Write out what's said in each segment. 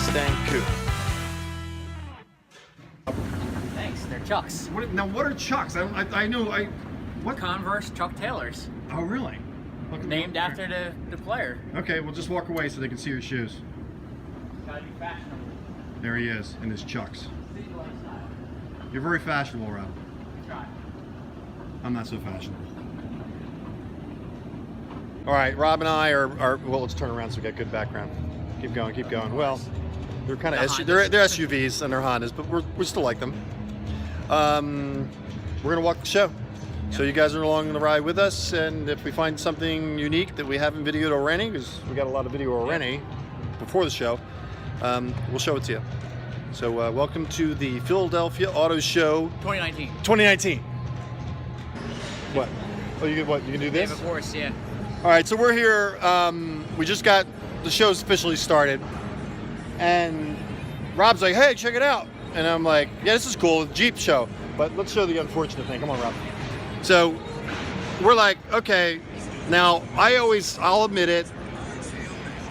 Mustang coupe. Thanks, they're Chucks. What are Chucks? I know. What? Converse Chuck Taylors. Oh, really? Named after the player. Okay, well, just walk away so they can see your shoes. Gotta be fashionable. There he is in his Chucks. You're very fashionable, Rob. Try. I'm not so fashionable. All right, Rob and I are well, let's turn around so we got good background. Keep going, keep going. Well, they're kind of they're SUVs and they're Hondas, but we still like them. We're gonna walk the show. So you guys are along the ride with us, and if we find something unique that we haven't videoed already, because we got a lot of video already before the show, we'll show it to you. So welcome to the Philadelphia Auto Show 2019. 2019. What? Oh, you can do this? Of course, yeah. All right, so we're here. We just got the show's officially started, and Rob's like, "Hey, check it out," and I'm like, "Yeah, this is cool, Jeep show." But let's show the unfortunate thing. Come on, Rob. So we're like, okay. Now I'll admit it.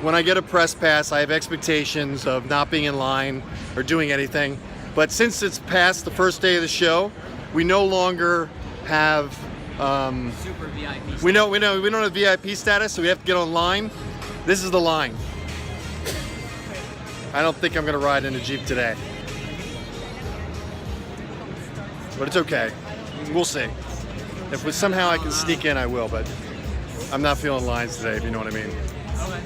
When I get a press pass, I have expectations of not being in line or doing anything. But since it's past the first day of the show, we no longer have. Super VIP status. We don't have VIP status, so we have to get online. This is the line. I don't think I'm gonna ride in a Jeep today, but it's okay. We'll see. If somehow I can sneak in, I will. But I'm not feeling lines today, if you know what I mean. Okay.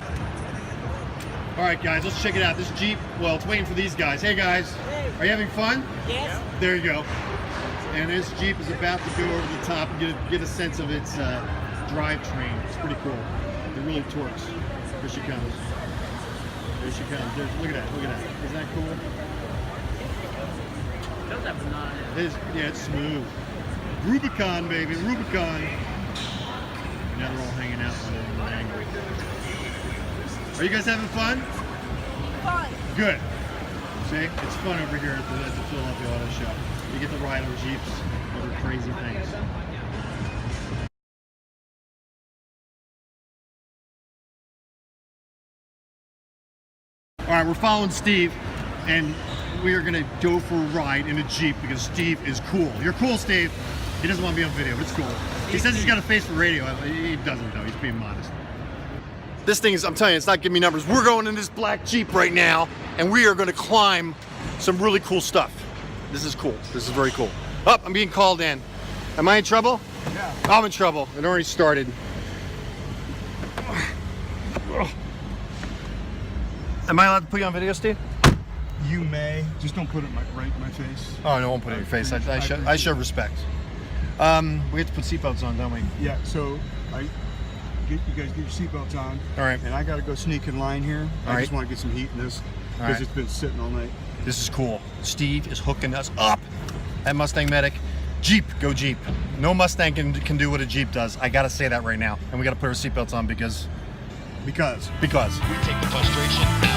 All right, guys, let's check it out. This Jeep, well, it's waiting for these guys. Hey, guys, are you having fun? Yes. There you go. And this Jeep is about to go over the top and get a sense of its drivetrain. It's pretty cool. It really torques. Here she comes. There she comes. Look at that. Look at that. Isn't that cool? Does have banana in it. Yeah, it's smooth. Rubicon, baby. Rubicon. Now they're all hanging out on an angle. Are you guys having fun? Fun. Good. See? It's fun over here at the Philadelphia Auto Show. You get to ride on Jeeps over crazy things. All right, we're following Steve, and we are gonna go for a ride in a Jeep because Steve is cool. You're cool, Steve. He doesn't want to be on video, but it's cool. He says he's got a face for radio. He doesn't, though. He's being modest. This thing is, I'm telling you, it's not giving me numbers. We're going in this black Jeep right now, and we are gonna climb some really cool stuff. This is cool. This is very cool. Oh, I'm being called in. Am I in trouble? Yeah. I'm in trouble. It already started. Am I allowed to put you on video, Steve? You may. Just don't put it right in my face. Oh, no, I won't put it in your face. I show respect. We have to put seatbelts on, don't we? Yeah, so you guys get your seatbelts on. All right. And I got to go sneak in line here. All I just right. want to get some heat in this All because right. it's been sitting all night. This is cool. Steve is hooking us up at MustangMedic. Jeep, go Jeep. No Mustang can do what a Jeep does. I gotta say that right now. And we gotta put our seatbelts on because. Because. We take the frustration